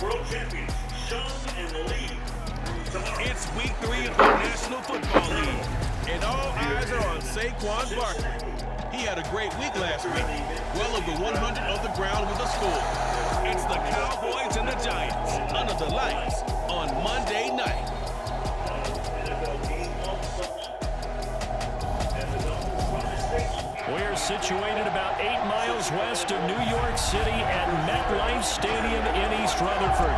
World champions, Sean and Lee. It's week 3 of the National Football League, and all eyes are on Saquon Barkley. He had a great week last week, well over 100 on the ground with a score. It's the Cowboys and the Giants under the lights on Monday night. We're situated about 8 miles west of New York City at MetLife Stadium in East Rutherford.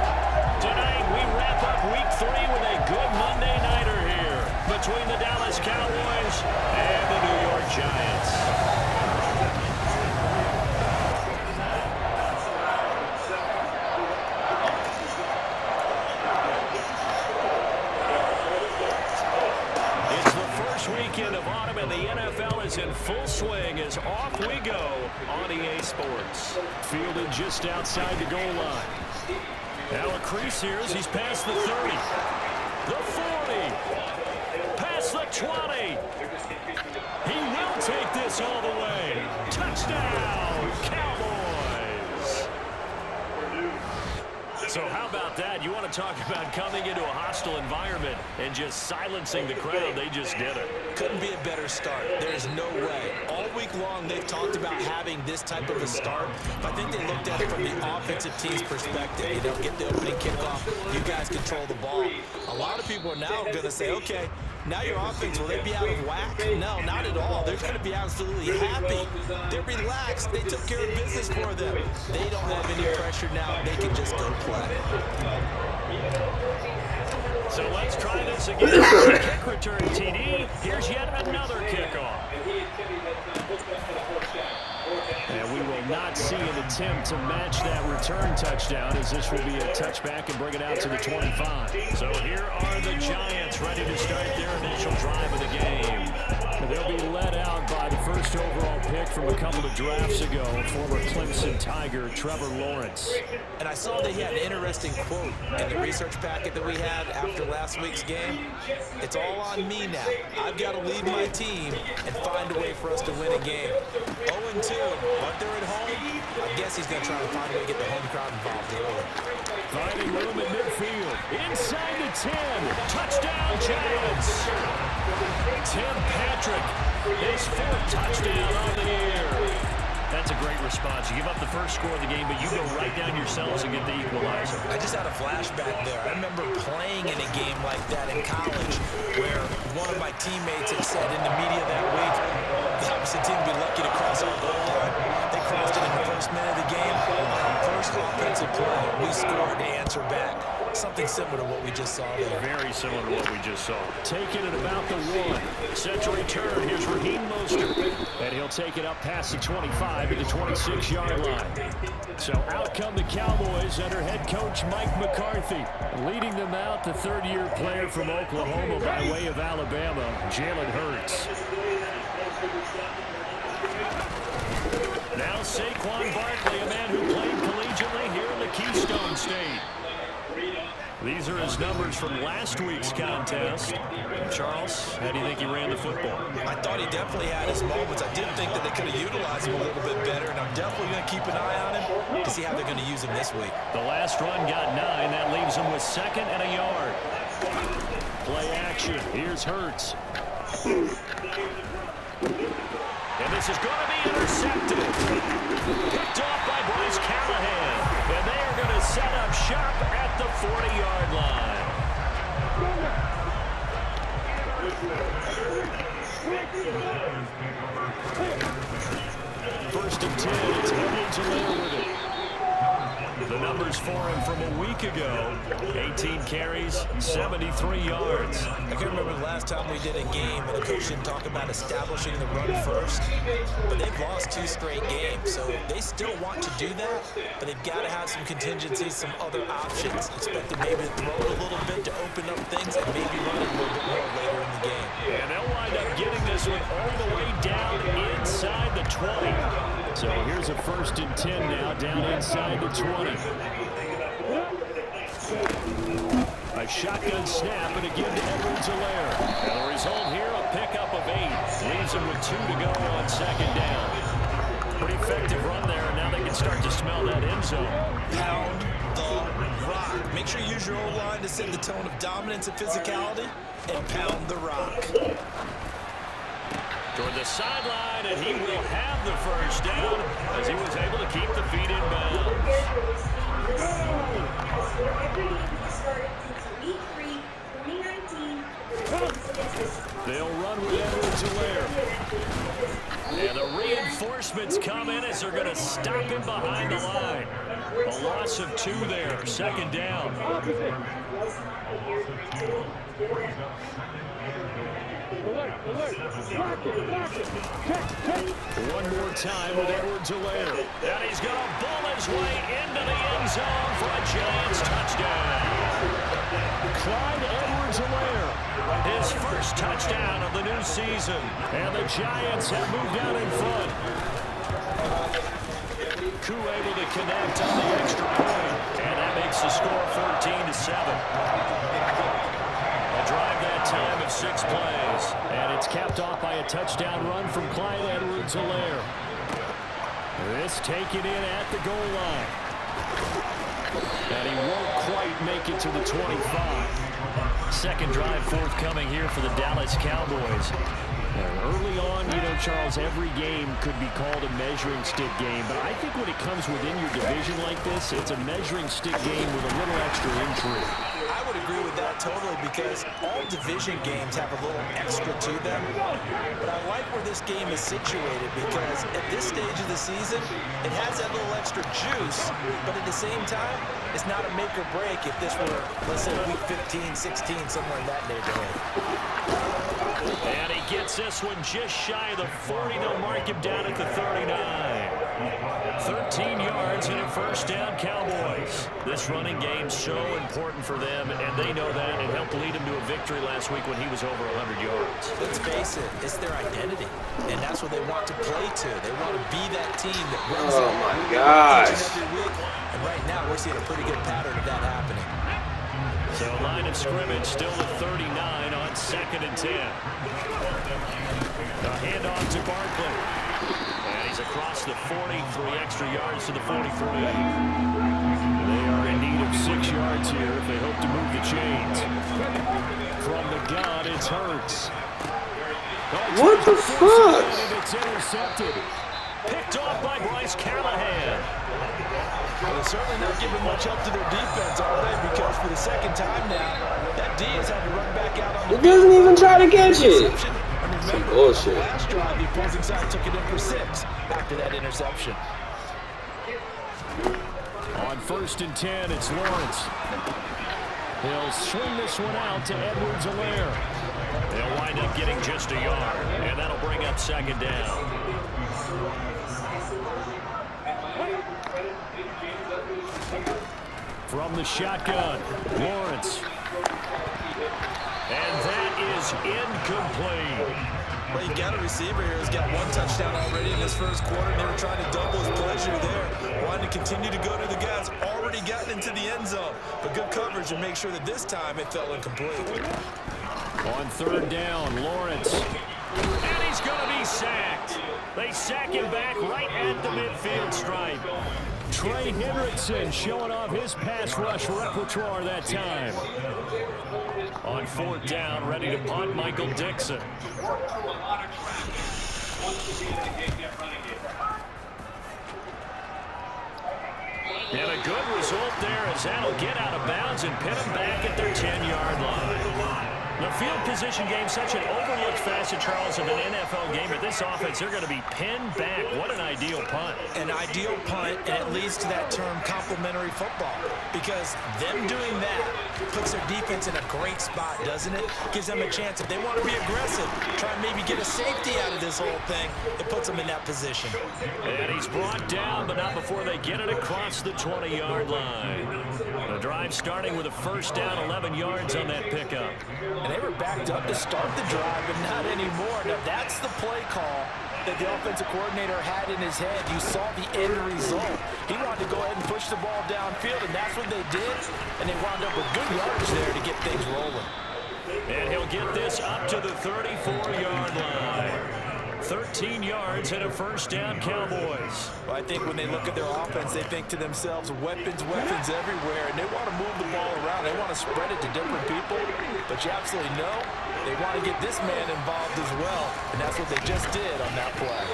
Tonight, we wrap up week 3 with a good Monday nighter here between the Dallas Cowboys and the New York Giants. It's the first weekend of autumn, and the NFL is in full swing as off we go on EA Sports. Fielded just outside the goal line. Now a crease here as he's past the 30, the 40, past the 20. He will take this all the way. Touchdown, Cowboys. So how about that? You want to talk about coming into a hostile environment and just silencing the crowd. They just did it. Couldn't be a better start. There's no way. All week long, they've talked about having this type of a start, but I think they looked at it from the offensive team's perspective. You know, get the opening kickoff. You guys control the ball. A lot of people are now going to say, okay, now your offense, will they be out of whack? No, not at all. They're going to be absolutely happy. They're relaxed. They took care of business for them. They don't have any pressure now. They can just go play. So let's try this again. Kick return TD. Here's yet another kickoff. And we will not see an attempt to match that return touchdown, as this will be a touchback and bring it out to the 25. So here are the Giants ready to start their initial drive of the game. They'll be led out by the first overall pick from a couple of drafts ago, former Clemson Tiger Trevor Lawrence. And I saw that he had an interesting quote in the research packet that we had after last week's game. It's all on me now. I've got to lead my team and find a way for us to win a game. 0-2, but they're at home. I guess he's going to try to find a way to get the home crowd involved early. Finding room at midfield. Inside the 10. Touchdown, Giants. Tim Patrick, his 4th touchdown on the year. That's a great response. You give up the first score of the game, but you go right down yourselves and get the equalizer. I just had a flashback there. I remember playing in a game like that in college where one of my teammates had said in the media that week, the opposite team would be lucky to cross our goal line. They crossed it in the first minute of the game. First offensive play, we scored to answer back. Something similar to what we just saw there. Very similar to what we just saw. Taking it about the 1. Set to return. Here's Raheem Mostert. And he'll take it up past the 25 to the 26-yard line. So out come the Cowboys under head coach Mike McCarthy. Leading them out, the 3rd-year player from Oklahoma by way of Alabama, Jalen Hurts. Now Saquon Barkley, a man who played collegiately here in the Keystone State. These are his numbers from last week's contest. Charles, how do you think he ran the football? I thought he definitely had his moments. I did think that they could have utilized him a little bit better, and I'm definitely going to keep an eye on him to see how they're going to use him this week. The last run got 9. That leaves him with 2nd and a yard. Play action. Here's Hurts. And this is going to be intercepted. Picked off by Bryce Callahan. And they are going to set up shop at the 40-yard line. First and 10. It's Edmonds with it. The numbers for him from a week ago, 18 carries, 73 yards. I can remember the last time we did a game and the coach didn't talk about establishing the run first, but they've lost 2 straight games, so they still want to do that, but they've got to have some contingencies, some other options. Expect them maybe to throw it a little bit to open up things and maybe run it a little bit more later in the game. And they'll wind up getting this one all the way down inside the 20. So here's a 1st and 10 now, down inside the 20. A shotgun snap and again to Edwards-Helaire. And the result here, a pickup of 8. Leaves him with 2 to go on 2nd down. Pretty effective run there, and now they can start to smell that end zone. Pound the rock. Make sure you use your O-line to set the tone of dominance and physicality, and pound the rock. Toward the sideline, and he will have the first down as he was able to keep the feet in bounds. They'll run with Edwards-Helaire. And the reinforcements come in as they're going to stop him behind the line. A loss of 2 there, 2nd down. One more time with Edwards-Helaire. And he's going to bull his way into the end zone for a Giants touchdown. Clyde Edwards-Helaire, his first touchdown of the new season. And the Giants have moved out in front. Koo able to connect on the extra point. And that makes the score 14-7. Drive that time of 6 plays. And it's capped off by a touchdown run from Clyde Edwards-Helaire. This taken in at the goal line. And he won't quite make it to the 25. Second drive forthcoming here for the Dallas Cowboys. Early on, you know, Charles, every game could be called a measuring stick game. But I think when it comes within your division like this, it's a measuring stick game with a little extra intrigue. I would agree with that totally because all division games have a little extra to them. But I like where this game is situated because at this stage of the season, it has that little extra juice. But at the same time, it's not a make or break if this were, let's say, week 15, 16, somewhere in that neighborhood. And he gets this one just shy of the 40. They'll mark him down at the 39. 13 yards and a first down, Cowboys. This running game's so important for them, and they know that. It helped lead him to a victory last week when he was over 100 yards. Let's face it, it's their identity, and that's what they want to play to. They want to be that team that runs Oh my gosh. each and every week. And right now, we're seeing a pretty good pattern of that happening. So line of scrimmage still at 39 on 2nd and 10. The handoff to Barkley. And he's across the 40, 3 extra yards to the 43. They are in need of 6 yards here if they hope to move the chains. From the gun, it's Hurts. What the fuck? It's intercepted. Picked off by Bryce Callahan. Well, they're certainly not giving much help to their defense, are they? Because for the second time now, that D has had to run back out on the It doesn't even try to catch it. And Some remember, bullshit. last drive, the opposing side took it in for 6 after that interception. On 1st and 10, it's Lawrence. He'll swing this one out to Edwards-Helaire. They'll wind up getting just a yard, and that'll bring up 2nd down. From the shotgun, Lawrence. And that is incomplete. Well, you got a receiver here who's got 1 touchdown already in his first quarter, and they were trying to double his pleasure there. Wanting to continue to go to the guys already gotten into the end zone. But good coverage to make sure that this time it fell incomplete. On 3rd down, Lawrence. And he's going to be sacked. They sack him back right at the midfield stripe. Trey Hendrickson showing off his pass rush repertoire that time. On 4th down, ready to punt, Michael Dixon. And a good result there as that'll get out of bounds and pin them back at their 10-yard line. The field position game, such an overlooked facet, Charles, of an NFL game. But this offense, they're going to be pinned back. What an ideal punt. An ideal punt, and it leads to that term complementary football. Because them doing that puts their defense in a great spot, doesn't it? Gives them a chance. If they want to be aggressive, try and maybe get a safety out of this whole thing, it puts them in that position. And he's brought down, but not before they get it across the 20-yard line. The drive starting with a first down, 11 yards on that pickup. And they were backed up to start the drive, but not anymore. Now, that's the play call that the offensive coordinator had in his head. You saw the end result. He wanted to go ahead and push the ball downfield, and that's what they did. And they wound up with good yards there to get things rolling. And he'll get this up to the 34-yard line. 13 yards and a first down, Cowboys. Well, I think when they look at their offense, they think to themselves, weapons everywhere, and they want to move the ball around. They want to spread it to different people, but you absolutely know they want to get this man involved as well, and that's what they just did on that play.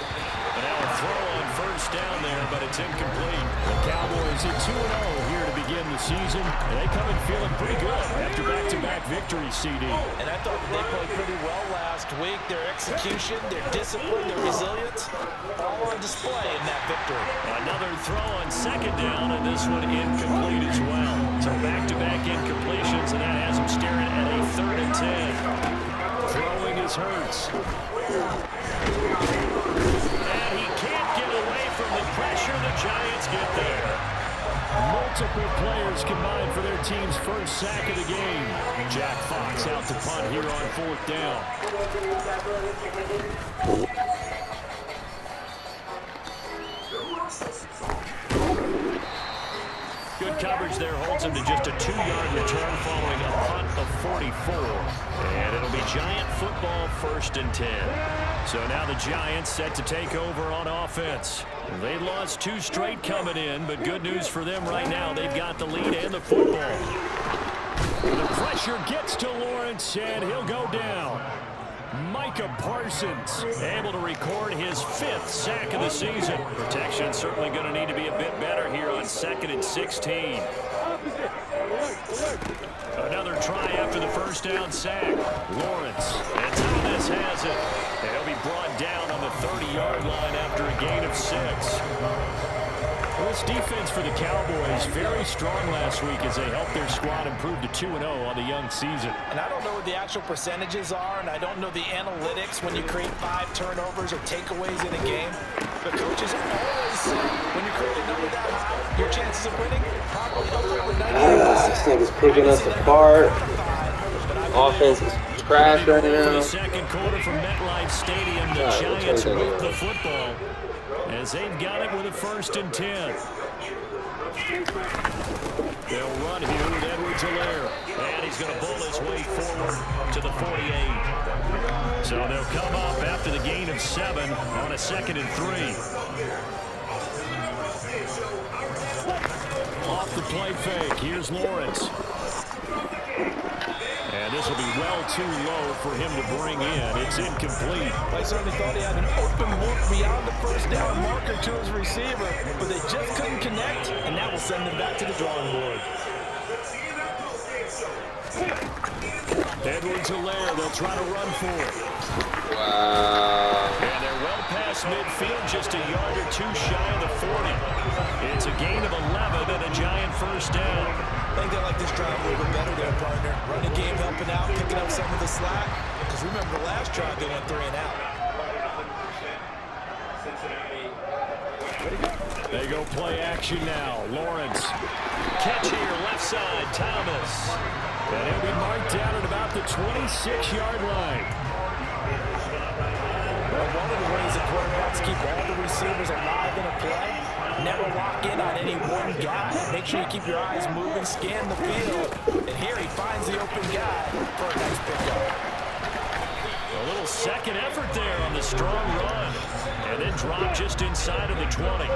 And now a throw on first down there, but it's incomplete. The Cowboys at 2-0 here to begin the season, and they come in feeling pretty good after back-to-back victories, CD. And I thought they played pretty well last week. Their execution, their discipline, their resilience, all on display in that victory. Another throw on second down, and this one incomplete as well. So back-to-back incompletions, and that has them staring at a 3rd and 10. Throwing is Hurts. And he can't get away from the pressure. The Giants get there. Multiple players combined for their team's first sack of the game. Jack Fox out to punt here on 4th down. Good coverage there holds him to just a 2-yard return following a punt of 44. And it'll be Giant football 1st and 10. So now the Giants set to take over on offense. They lost 2 straight coming in, but good news for them right now. They've got the lead and the football. The pressure gets to Lawrence, and he'll go down. Micah Parsons able to record his 5th sack of the season. Protection certainly going to need to be a bit better here on 2nd and 16. Another try after the first down sack. Lawrence, and Thomas has it. And he'll be brought down on the 30-yard line after a gain of 6. Well, this defense for the Cowboys very strong last week as they helped their squad improve to 2-0 on the young season. And I don't know what the actual percentages are, and I don't know the analytics when you create 5 turnovers or takeaways in a game. But coaches always say when you create a number that high, your chances of winning probably over 98%. This thing is picking us apart. Offense is trash right For now. the second quarter from MetLife Stadium, the Giants move the football as they've got it with a 1st and 10. They'll run here with Edwards-Helaire, and he's going to bull his way forward to the 48. So they'll come up after the gain of 7 on a 2nd and 3. Off the play fake, here's Lawrence. And this will be well too low for him to bring in. It's incomplete. I certainly thought he had an open look beyond the first down marker to his receiver, but they just couldn't connect, and that will send them back to the drawing board. Edwards-Helaire, they'll try to run for it. Wow. And they're well past midfield, just a yard or 2 shy of the 40. It's a gain of 11 and a Giant first down. I think they like this drive a little bit better there, partner. Running game helping out, picking up some of the slack. Because remember the last drive, they went 3 and out. They go play action now. Lawrence. Catch here, left side, Thomas. And he'll be marked down at about the 26-yard line. Well, one of the ways that quarterbacks keep all the receivers alive in a play, never lock in on any one guy. Make sure you keep your eyes moving, scan the field. And here he finds the open guy for a nice pickup. A little second effort there on the strong run. And then drop just inside of the 20.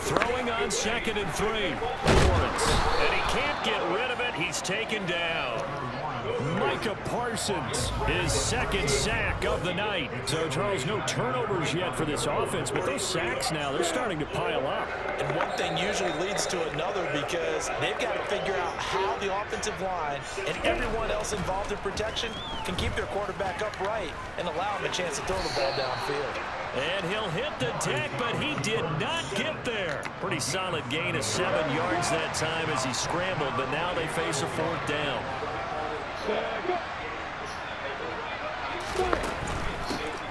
Throwing on 2nd and 3. Lawrence. And he can't get rid of it. He's taken down. Micah Parsons, his 2nd sack of the night. So, Charles, no turnovers yet for this offense, but those sacks now, they're starting to pile up. And one thing usually leads to another because they've got to figure out how the offensive line and everyone else involved in protection can keep their quarterback upright and allow him a chance to throw the ball downfield. And he'll hit the deck, but he did not get there. Pretty solid gain of 7 yards that time as he scrambled, but now they face a 4th down.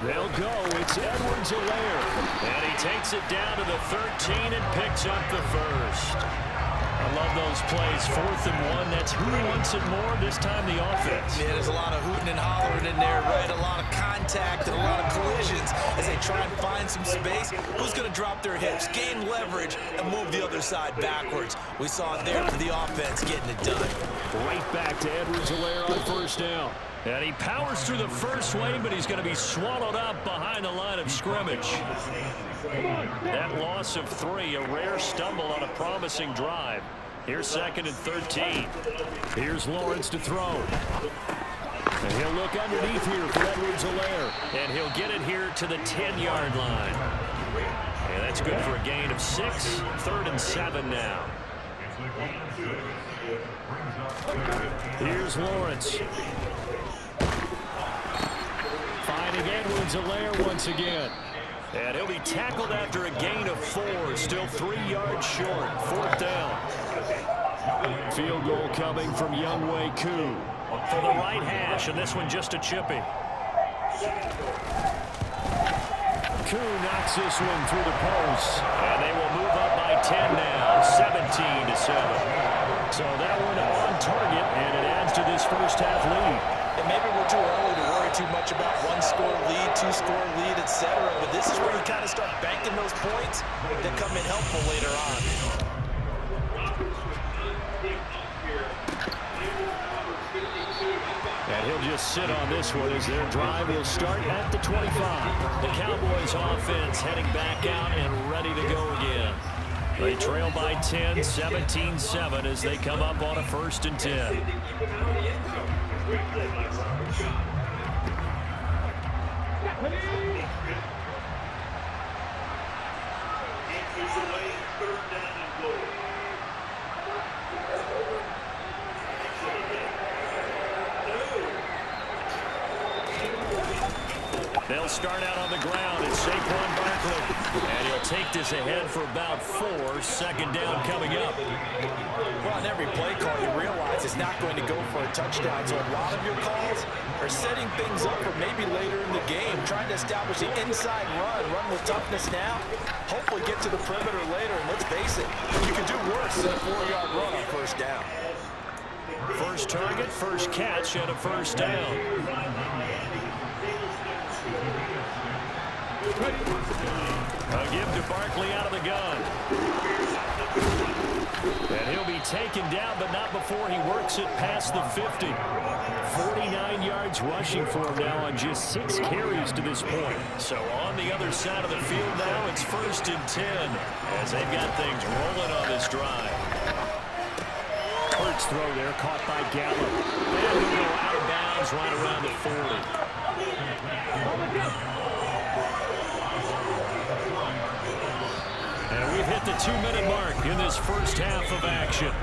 They'll go. It's Edwards-Helaire. And he takes it down to the 13 and picks up the first. I love those plays. 4th and 1. That's who wants it more, this time the offense. Yeah, there's a lot of hooting and hollering in there, right? A lot of contact and a lot of collisions as they try and find some space, who's going to drop their hips, gain leverage, and move the other side backwards? We saw it there for the offense getting it done. Right back to Edwards-Helaire on first down. And he powers through the first wave, but he's going to be swallowed up behind the line of scrimmage. That loss of 3, a rare stumble on a promising drive. Here's 2nd and 13. Here's Lawrence to throw. And he'll look underneath here for Edwards-Helaire. And he'll get it here to the 10-yard line. And that's good for a gain of 6. 3rd and 7 now. Here's Lawrence. Finding Edwards-Helaire once again. And he'll be tackled after a gain of 4. Still 3 yards short. 4th down. Field goal coming from Younghoe Koo. For the right hash, and this one just a chippy. Koo knocks this one through the post. And they will move up by 10 now. 17-7. So that one on target, and it adds to this first half lead. And maybe we're too early to worry too much about 1-score lead, 2-score lead, etc. But this is where you kind of start banking those points that come in helpful later on. And he'll just sit on this one as their drive will start at the 25. The Cowboys offense heading back out and ready to go again. They trail by 10, 17-7 as they come up on a 1st and 10. They'll start out on the ground. It's Saquon Barkley. And he'll take this ahead for about 4. 2nd down coming up. Well, on every play call, you realize it's not going to go for a touchdown. So a lot of your calls are setting things up for maybe later in the game, trying to establish the inside run with toughness now, hopefully get to the perimeter later. And let's face it, you can do worse than a 4-yard run on 1st down. First target, first catch, and a 1st down. A give to Barkley out of the gun. And he'll be taken down, but not before he works it past the 50. 49 yards rushing for him now on just 6 carries to this point. So on the other side of the field now, it's 1st and 10 as they've got things rolling on this drive. Hurts throw there, caught by Gallup. And he'll go out of bounds right around the 40. And we've hit the 2-minute mark in this first half of action.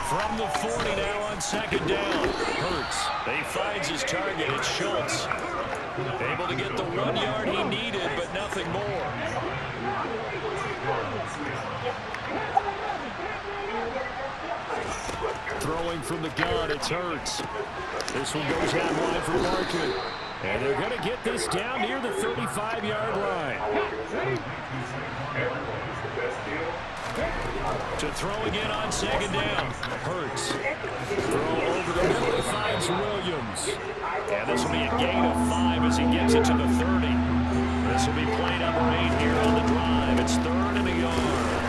From the 40 now on 2nd down. Hurts. He finds his target. It's Schultz. Able to get the 1 yard he needed, but nothing more. Throwing from the gun, it's Hurts. This one goes out wide for Barkley. And they're going to get this down near the 35-yard line. To throw again on 2nd down. Hurts. Throw over the middle. He finds Williams. And this will be a gain of 5 as he gets it to the 30. This will be play number 8 here on the drive. It's 3rd and a yard.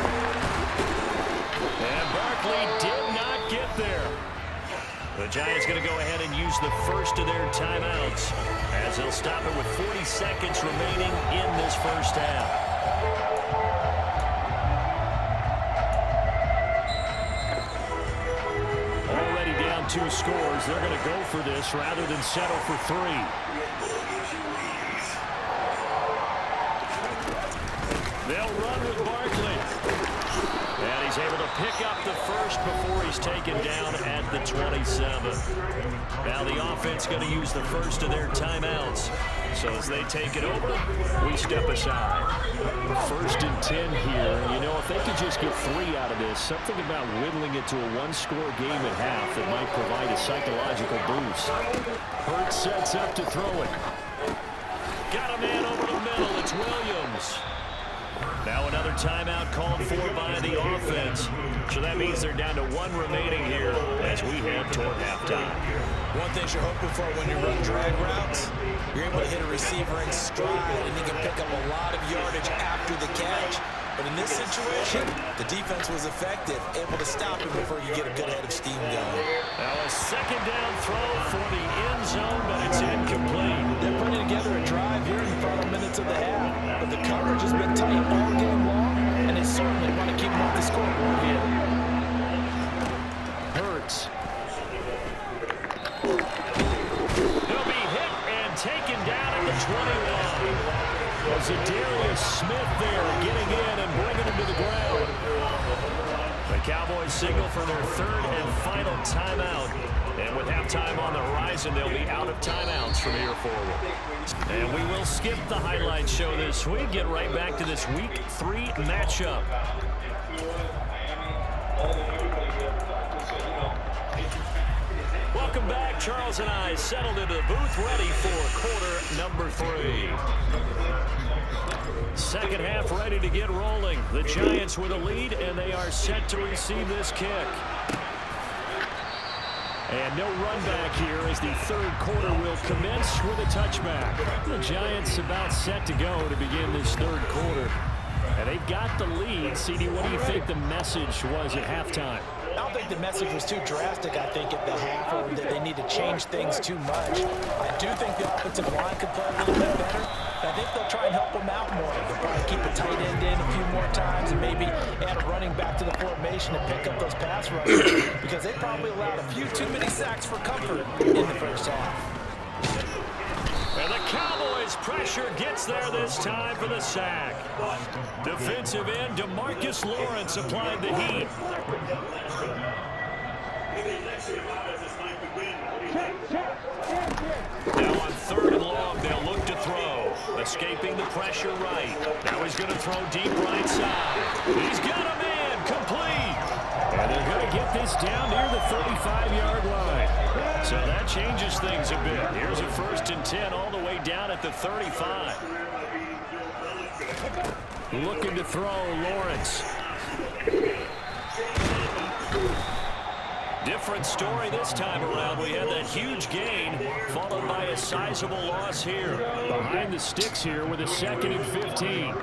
And Barkley did not get there. The Giants going to go ahead and use the first of their timeouts as they'll stop it with 40 seconds remaining in this first half. Already down 2 scores. They're going to go for this rather than settle for 3. They'll run with Barkley. And he's able to pick up the first before he's taken down at the 27. Now the offense going to use the first of their timeouts. So as they take it over, we step aside. 1st and 10 here. You know, if they could just get 3 out of this, something about whittling it to a 1-score game at half that might provide a psychological boost. Hurts sets up to throw it. Got a man over the middle. It's Williams. Now another Another timeout called for by the offense. So that means they're down to 1 remaining here as we head toward halftime. One thing you're hoping for when you run drag routes, you're able to hit a receiver in stride, and he can pick up a lot of yardage after the catch. But in this situation, the defense was effective, able to stop him before you get a good head of steam going. Now a second down throw for the end zone, but it's incomplete. They're putting together a drive here in the final minutes of the half, but the coverage has been tight all game long, and they certainly want to keep them off the scoreboard here. Hurts. He'll be hit and taken down at the 20-line. Was it Darius Smith there getting in and bringing him to the ground? The Cowboys signal for their 3rd and final timeout. And with halftime on the horizon, they'll be out of timeouts from here forward. And we will skip the highlight show this week. Get right back to this Week 3 matchup. Welcome back. Charles and I settled into the booth, ready for quarter number 3. Second half ready to get rolling. The Giants with a lead, and they are set to receive this kick. And no run back here as the 3rd quarter will commence with a touchback. The Giants about set to go to begin this 3rd quarter. And they've got the lead. CD, what do you think the message was at halftime? I don't think the message was too drastic, I think, at the half, or that they need to change things too much. I do think the offensive line could play a little bit better. I think they'll try and help them out more. They'll probably keep a tight end in a few more times and maybe add a running back to the formation to pick up those pass rushes, because they probably allowed a few too many sacks for comfort in the first half. And the Cowboys pressure gets there this time for the sack. Defensive end DeMarcus Lawrence applied the heat. Now on 3rd and long, they'll look to throw. Escaping the pressure right. Now he's going to throw deep right side. He's got a man complete. And they're going to get this down near the 35-yard line. So that changes things a bit. Here's a 1st and 10 all the way down at the 35. Looking to throw, Lawrence. Different story this time around. We had that huge gain, followed by a sizable loss here. Behind the sticks here with a 2nd and 15.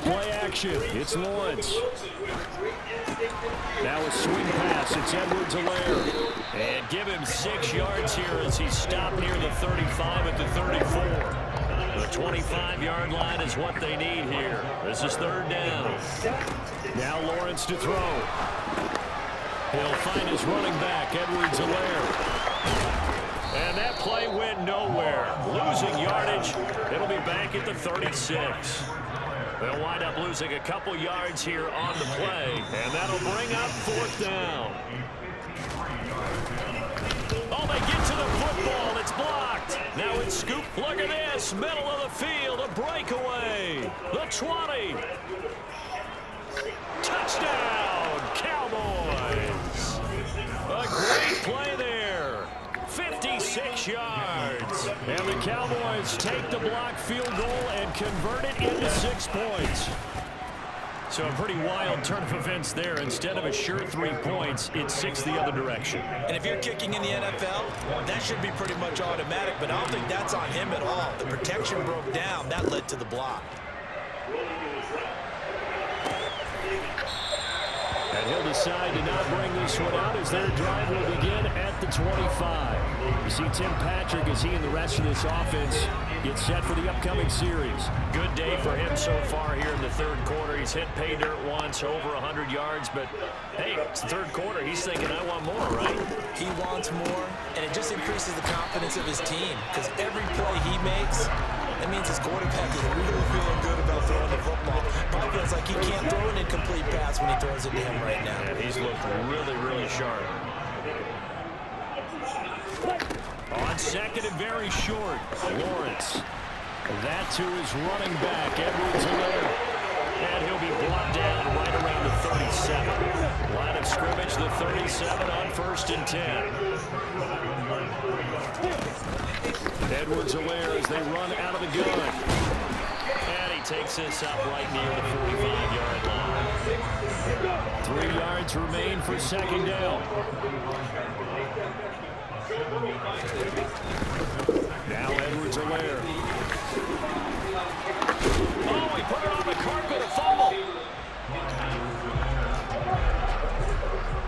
Play action. It's Lawrence. Now a swing pass. It's Edwards-Helaire. And give him 6 yards here as he's stopped near the 35 at the 34. The 25-yard line is what they need here. This is 3rd down. Now Lawrence to throw. He'll find his running back, Edwards-Helaire. And that play went nowhere. Losing yardage. It'll be back at the 36. They'll wind up losing a couple yards here on the play, and that'll bring up 4th down. Oh, they get to the football. It's blocked. Now it's scooped. Look at this. Middle of the field. A breakaway. The 20. Touchdown, Cowboys. A great play there. 56 yards. And the Cowboys take the block field goal and convert it into 6 points. So a pretty wild turn of events there. Instead of a sure 3 points, it's 6 the other direction. And if you're kicking in the NFL, that should be pretty much automatic, but I don't think that's on him at all. The protection broke down. That led to the block. And he'll decide to not bring this one out as their drive will begin at the 25. You see Tim Patrick as he and the rest of this offense get set for the upcoming series. Good day for him so far here in the 3rd quarter. He's hit pay dirt once, over 100 yards, but hey, it's the 3rd quarter. He's thinking, I want more, right? He wants more, and it just increases the confidence of his team, because every play he makes, that means his quarterback is really feeling good about throwing the football. Probably feels like he can't throw an incomplete pass when he throws it to him right now. Yeah, he's looked really, really sharp. On 2nd and very short, Lawrence. That to his running back, Edwards-Helaire. And he'll be brought down right around the 37. Line of scrimmage, the 37 on 1st and 10. Edwards-Helaire as they run out of the gun. And he takes this up right near the 45-yard line. 3 yards remain for second down. Now Edwards-Helaire. Oh, he put it on the carpet, a fumble.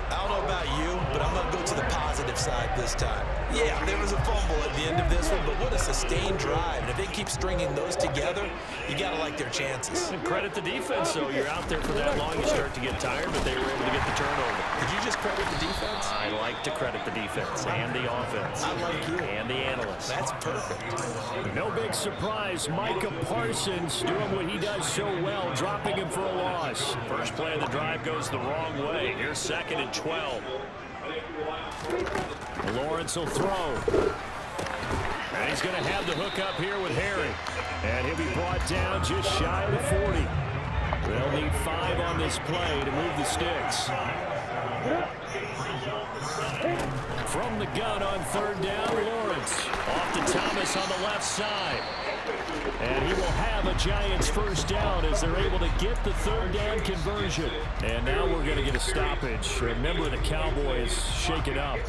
I don't know about you, but I'm going to go to the positive side this time. Yeah, there was a fumble at the end of this one, but what a sustained drive. And if they keep stringing those together, you got to like their chances. And credit the defense, though. You're out there for that long, you start to get tired, but they were able to get the turnover. Did you just credit the defense? I like to credit the defense and the offense. I like you. And the analysts. That's perfect. No big surprise. Micah Parsons doing what he does so well, dropping him for a loss. First play of the drive goes the wrong way. Here's 2nd and 12. Lawrence will throw. And he's going to have the hook up here with Harry. And he'll be brought down just shy of the 40. They'll need 5 on this play to move the sticks. From the gun on 3rd down, Lawrence. Off to Thomas on the left side. And he will have a Giants first down as they're able to get the 3rd down conversion. And now we're going to get a stoppage. Remember, the Cowboys shake it up.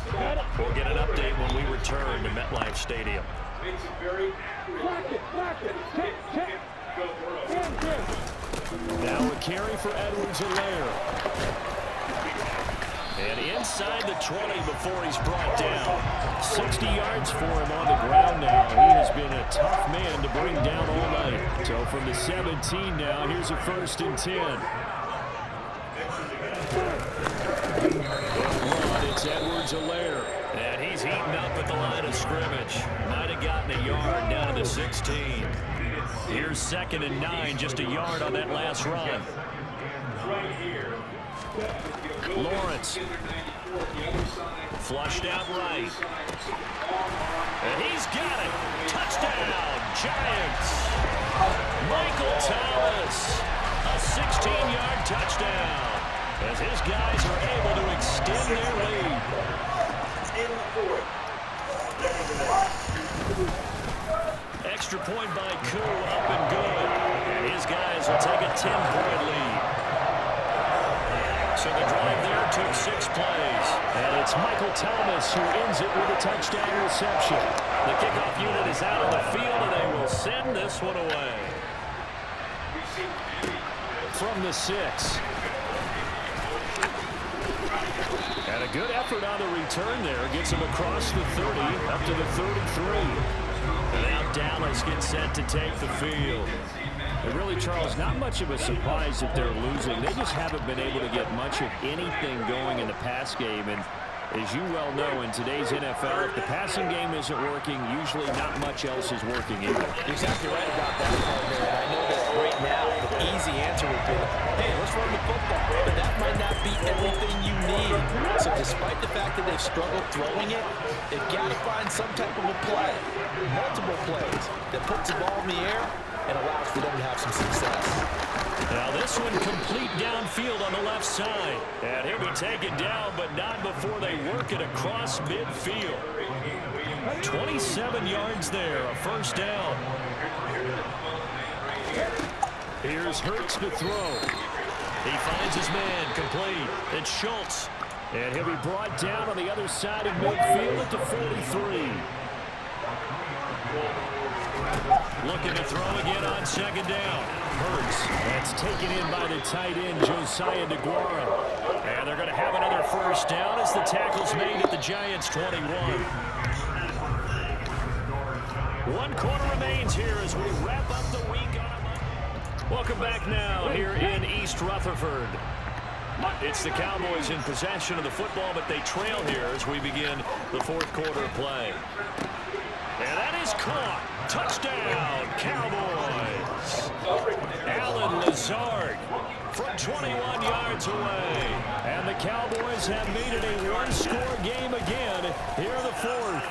We'll get an update when we return to MetLife Stadium. Now a carry for Edwards-Helaire. And inside the 20 before he's brought down. 60 yards for him on the ground now. He has been a tough man to bring down all night. So from the 17 now, here's a 1st and 10. It's Edwards-Helaire. And he's heating up at the line of scrimmage. Might have gotten a yard down to the 16. Here's 2nd and 9, just a yard on that last run. Lawrence. Flushed out right. And he's got it. Touchdown, Giants. Michael Thomas. A 16-yard touchdown. As his guys are able to extend their lead. Extra point by Koo, up and good. And his guys will take a 10-point lead. So the drive there took 6 plays. And it's Michael Thomas who ends it with a touchdown reception. The kickoff unit is out on the field, and they will send this one away. From the 6. And a good effort on the return there. Gets him across the 30, up to the 33. And now Dallas gets set to take the field. And really, Charles, not much of a surprise that they're losing. They just haven't been able to get much of anything going in the pass game. And as you well know, in today's NFL, if the passing game isn't working, usually not much else is working either. You're exactly right about that, partner. And I know that right now the easy answer would be, hey, let's run the football. But that might not be everything you need. So despite the fact that they've struggled throwing it, they've got to find some type of a play, multiple plays, that puts the ball in the air and allows for them to have some success. Now this one complete downfield on the left side. And he'll be taken down, but not before they work it across midfield. 27 yards there, a first down. Here's Hurts to throw. He finds his man, complete. It's Schultz. And he'll be brought down on the other side of midfield at the 43. Looking to throw again on 2nd down. Hurts. That's taken in by the tight end, Josiah DeGuara. And they're going to have another first down as the tackle's made at the Giants' 21. 1 quarter remains here as we wrap up the week on a Monday. Welcome back now here in East Rutherford. It's the Cowboys in possession of the football, but they trail here as we begin the 4th quarter play. And that is caught. Touchdown, Cowboys. Alan Lazard from 21 yards away. And the Cowboys have made it a 1-score game again here in the 4th.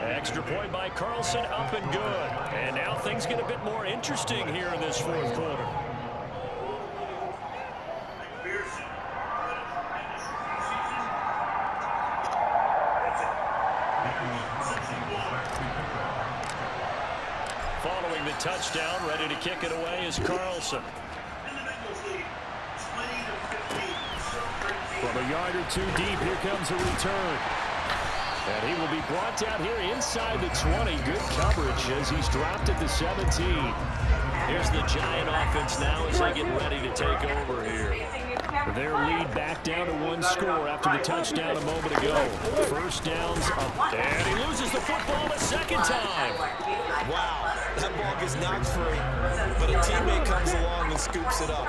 Extra point by Carlson, up and good. And now things get a bit more interesting here in this 4th quarter. Following the touchdown, ready to kick it away is Carlson. From a yard or two deep, here comes a return. And he will be brought down here inside the 20. Good coverage as he's dropped at the 17. Here's the Giant offense now as they get ready to take over here. Their lead back down to one score after the touchdown a moment ago. First downs up. And he loses the football a second time. Wow, that ball gets knocked free, but a teammate comes along and scoops it up.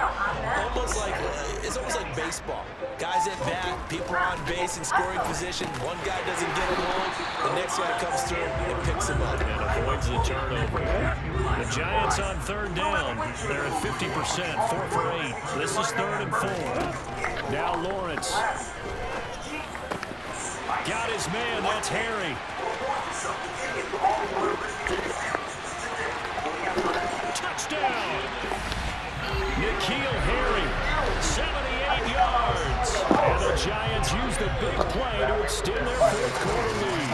It's almost like baseball. Guys at bat, people are on base in scoring position. One guy doesn't get it along, the next guy comes through and picks him up. And avoids the turnover. The Giants on third down. They're at 50%, 4 for 8. This is 3rd and 4. Now Lawrence. Got his man, that's Harry. Touchdown! N'Keal Harry, 78 yards. And the Giants use the big play to extend their 4th quarter lead.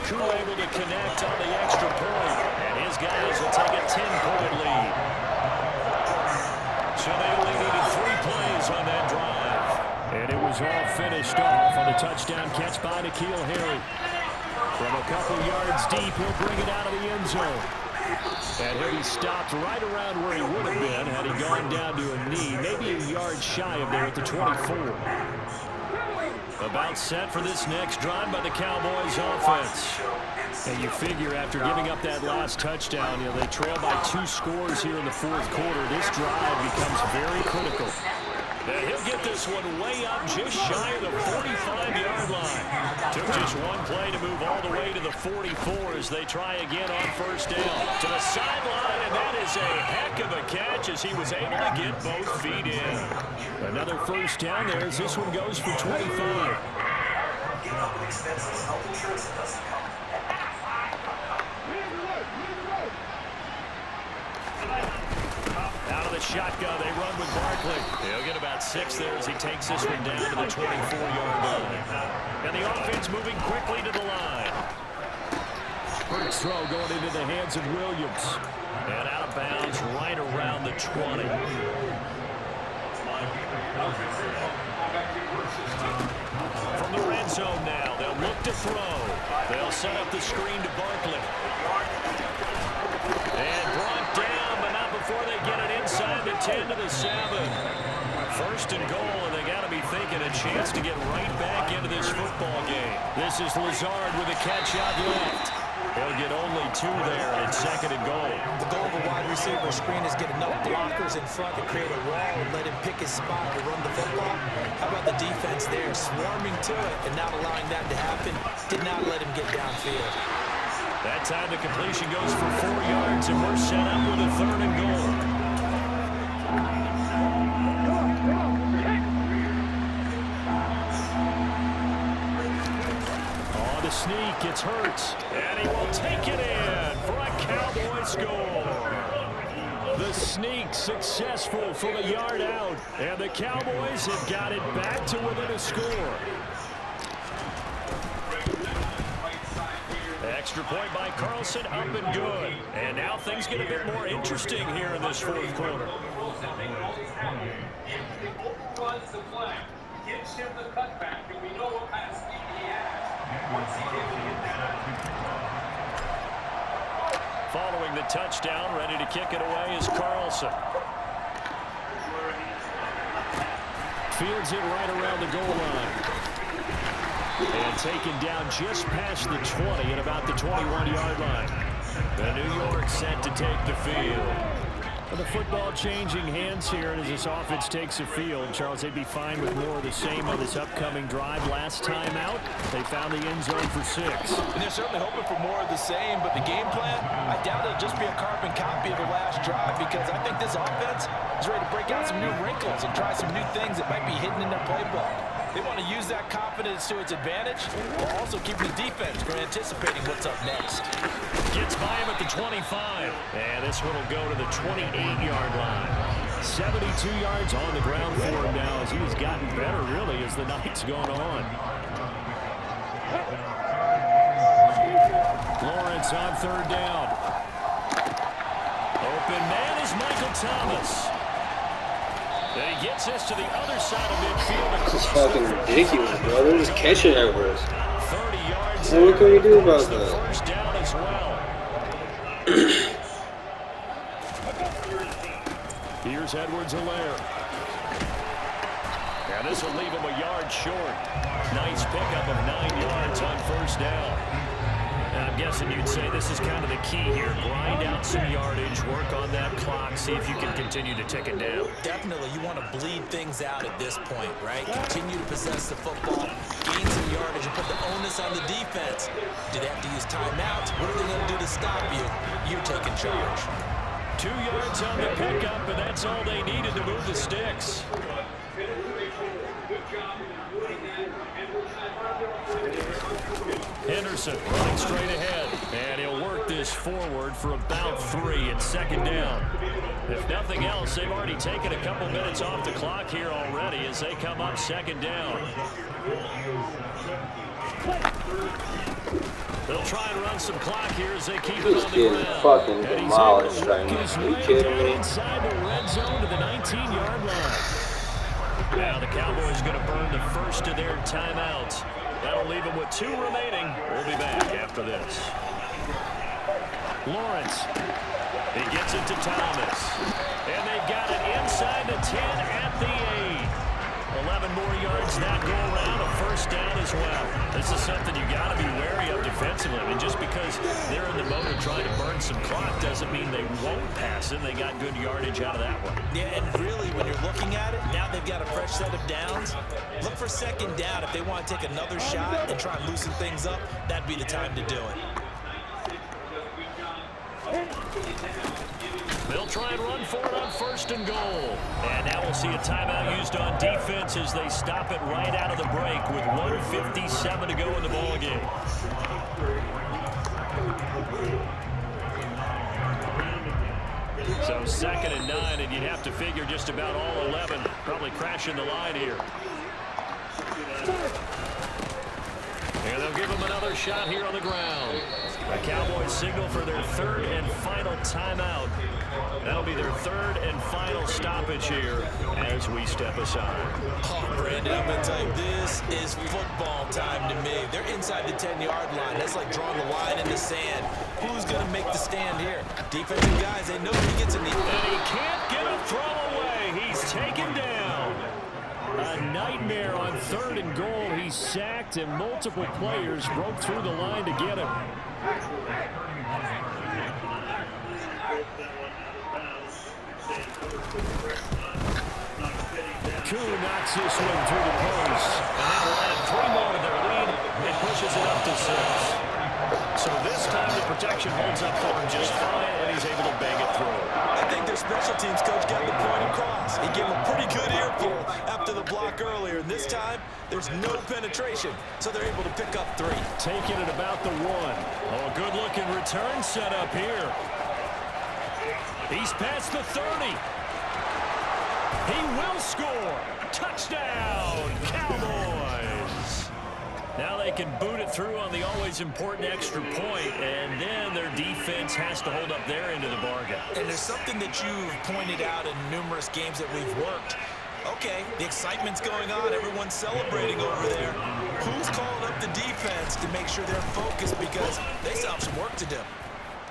Koo able to connect on the extra point. And his guys will take a 10-point lead. So they only needed 3 plays on that drive. And it was all finished off on a touchdown catch by N'Keal Harry. From a couple yards deep, he'll bring it out of the end zone. And he'll be stopped right around where he would have been had he gone down to a knee, maybe a yard shy of there at the 24. About set for this next drive by the Cowboys offense. And you figure after giving up that last touchdown, they trail by 2 scores here in the 4th quarter. This drive becomes very critical. And he'll get this one way up just shy of the 45-yard line. Took just one play to move all the way to the 44 as they try again on first down. To the sideline, and that is a heck of a catch as he was able to get both feet in. Another first down there as this one goes for 25. Out of the shotgun, they run with Barkley. He'll get about 6 there as he takes this one down to the 24-yard line. And the offense moving quickly to the line. First throw going into the hands of Williams. And out of bounds right around the 20. From the red zone now, they'll look to throw. They'll set up the screen to Barkley. And brought down, but not before they get it inside the 10 to the 7. First and goal, and they got to be thinking a chance to get right back into this football game. This is Lazard with a catch out left. He'll get only 2 there, and it's 2nd and goal. The goal of a wide receiver screen is get enough blockers in front to create a wall and let him pick his spot to run the football. How about the defense there, swarming to it and not allowing that to happen? Did not let him get downfield. That time the completion goes for 4 yards, and we're set up with a 3rd and goal. On the sneak, it's Hurts, and he will take it in for a Cowboy score. The sneak successful from a yard out, and the Cowboys have got it back to within a score. Extra point by Carlson, up and good. And now things get a bit more interesting here in this 4th quarter. Runs the play, gives him the cutback, and we know what kind of speed he has. Once he's able to get that out. Following the touchdown, ready to kick it away is Carlson. Fields it right around the goal line. And taken down just past the 20 at about the 21-yard line. The New York set to take the field. Well, the football changing hands here as this offense takes the field. Charles, they'd be fine with more of the same on this upcoming drive. Last time out, they found the end zone for 6. And they're certainly hoping for more of the same, but the game plan, I doubt it'll just be a carbon copy of the last drive because I think this offense is ready to break out some new wrinkles and try some new things that might be hidden in their playbook. They want to use that confidence to its advantage while also keeping the defense from anticipating what's up next. Gets by him at the 25. And this one will go to the 28-yard line. 72 yards on the ground for him now as he has gotten better, really, as the night's gone on. It's on third down. Open man is Michael Thomas. And he gets us to the other side of midfield. This is fucking ridiculous, bro. They're just catching over us. 30 yards. Well, what can we do about the that? first down as well. Here's Edwards-Helaire. And this will leave him a yard short. Nice pickup of 9 yards on first down. And I'm guessing you'd say this is kind of the key here. Grind out some yardage, work on that clock, see if you can continue to tick it down. Definitely, you want to bleed things out at this point, right? Continue to possess the football, gain some yardage, and put the onus on the defense. Do they have to use timeouts? What are they going to do to stop you? You're taking charge. 2 yards on the pickup, and that's all they needed to move the sticks. Henderson running straight ahead, and he'll work this forward for about 3 and second down. If nothing else, they've already taken a couple minutes off the clock here already as they come up second down. They'll try and run some clock here as they keep it on the ground. Fucking demolished right now. His Are you way kidding down me? inside the red zone to the 19-yard line. Now the Cowboys going to burn the first of their timeouts. That'll leave them with 2 remaining. We'll be back after this. Lawrence. He gets it to Thomas. And they've got it inside the 10 at the 8. 11 more yards that go around, a first down as well. This is something you got to be wary of defensively. I mean, just because they're in the mode of trying to burn some clock doesn't mean they won't pass it. They got good yardage out of that one. Yeah, and really, when you're looking at it, now they've got a fresh set of downs. Look for second down. If they want to take another shot and try and loosen things up, that'd be the time to do it. They'll try and run for it on first and goal. And now we'll see a timeout used on defense as they stop it right out of the break with 1:57 to go in the ballgame. So 2nd and 9, and you'd have to figure just about all 11 probably crashing the line here. And they'll give them another shot here on the ground. The Cowboys signal for their 3rd and final timeout. That'll be their 3rd and final stoppage here as we step aside. Oh, Brandon, I'm going to tell you, this is football time to me. They're inside the 10-yard line. That's like drawing a line in the sand. Who's going to make the stand here? Defensive guys, they know he gets in the... And he can't get a throw away. He's taken down. A nightmare on 3rd and goal. He's sacked, and multiple players broke through the line to get him. Kuhn knocks this one through the post. And that'll add 3 more to their lead and pushes it up to 6. So this time the protection holds up for him just fine, and he's able to bang it through. I think their special teams coach got the point across. He gave him a pretty good earful after the block earlier. And this time, there's no penetration, so they're able to pick up 3. Taking it about the 1. Oh, a good-looking return set up here. He's past the 30. He will score. Touchdown, Cowboys. Now they can boot it through on the always important extra point, and then their defense has to hold up their end of the bargain. And there's something that you've pointed out in numerous games that we've worked. Okay, the excitement's going on. Everyone's celebrating over there. Who's calling up the defense to make sure they're focused because they still have some work to do?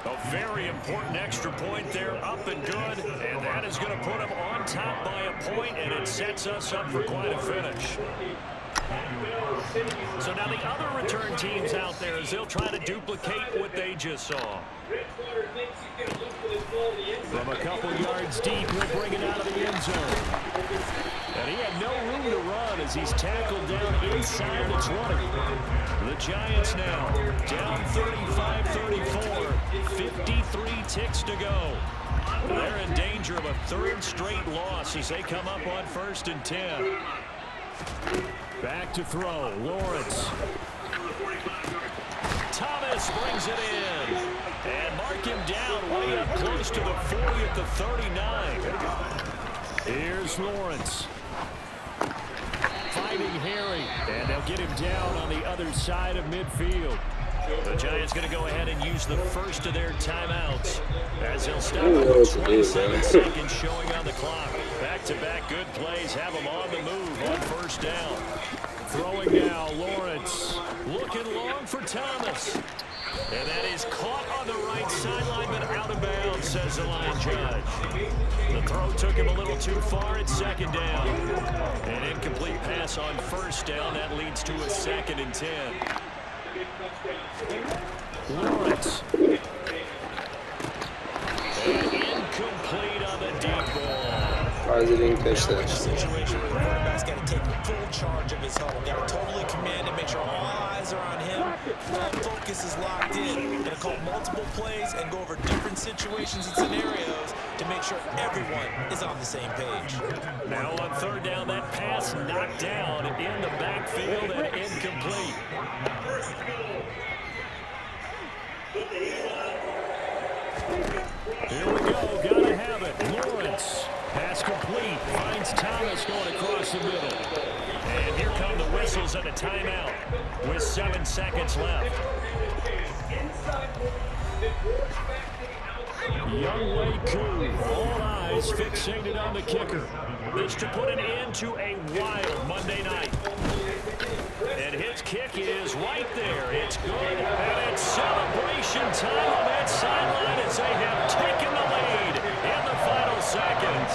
A very important extra point there, up and good, and that is going to put them on top by a point, and it sets us up for quite a finish. So now the other return teams out there as they'll try to duplicate what they just saw. From a couple yards deep, he'll bring it out of the end zone. And he had no room to run as he's tackled down inside the 20. The Giants now down 35-34, 53 ticks to go. They're in danger of a 3rd straight loss as they come up on 1st and 10. Back to throw, Lawrence. Thomas brings it in. And mark him down way up close to the 40 at the 39. Here's Lawrence. Fighting Harry. And they'll get him down on the other side of midfield. The The Giants going to go ahead and use the first of their timeouts as they'll stop don't know with what to do, 27 man. seconds showing on the clock. Back-to-back good plays have them on the move on first down. Throwing now, Lawrence looking long for Thomas. And that is caught on the right sideline, but out of bounds, says the line judge. The throw took him a little too far at second down. An incomplete pass on first down. That leads to a 2nd and 10. Lawrence. And incomplete on the deep ball. Why is it being pitched Now that? it's a situation where the quarterback's got to take full charge of his huddle. Got to totally command and make sure all eyes are on him. Full focus is locked in. Going to call multiple plays and go over different situations and scenarios to make sure everyone is on the same page. Now on third down, that pass knocked down in the backfield and incomplete. Here we go. Gotta have it. Lawrence. Pass complete. Finds Thomas going across the middle. And here come the whistles and a timeout with 7 seconds left. Young Wei Koo. All eyes fixated on the kicker. This to put an end to a wild Monday night. And his kick is right there. It's good. And it's celebration time on that sideline as they have taken the lead in the final seconds.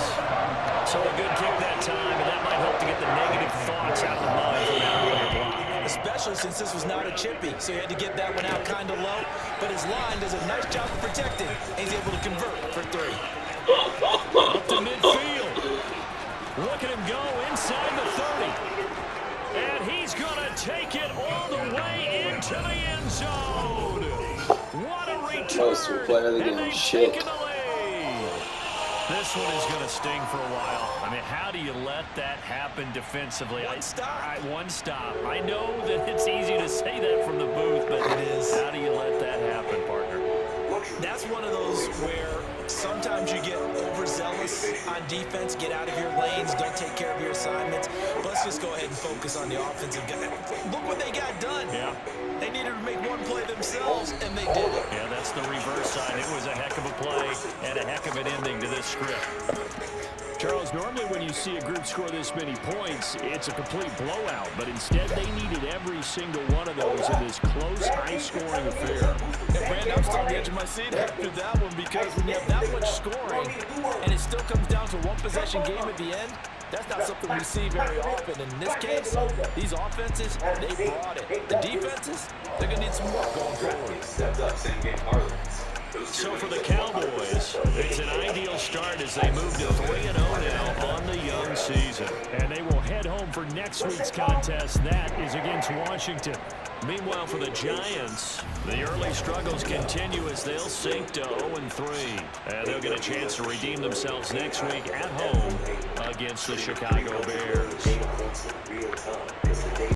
So a good kick that time, and that might help to get the negative thoughts out of the mind from that earlier block. Especially since this was not a chippy, so he had to get that one out kind of low. But his line does a nice job of protecting, and he's able to convert for 3. Up to midfield. Look at him go inside the 30. And he's going to take it all the way into the end zone. What a return. Most player of the game. Shit. Taken the lead. This one is going to sting for a while. I mean, how do you let that happen defensively? One stop. One stop. I know that it's easy to say that from the booth, but It is. how do you let that happen, partner? That's one of those where sometimes you get overzealous on defense, get out of your lanes, don't take care of your assignments. But let's just go ahead and focus on the offensive game. Look what they got done. Yeah. They needed to make one play themselves, and they did it. Yeah, that's the reverse side. It was a heck of a play and a heck of an ending to this script. Charles, normally when you see a group score this many points, it's a complete blowout. But instead, they needed every single one of those in this close, high-scoring affair. Yeah, Brandon, I'm still on the edge of my seat after that one because when you have that much scoring and it still comes down to one possession game at the end, that's not something we see very often. In this case, these offenses, they brought it. The defenses, they're going to need some work going forward. So for the Cowboys, it's an ideal start as they move to 3-0 now on the young season. And they will head home for next week's contest. That is against Washington. Meanwhile, for the Giants, the early struggles continue as they'll sink to 0-3. And they'll get a chance to redeem themselves next week at home against the Chicago Bears.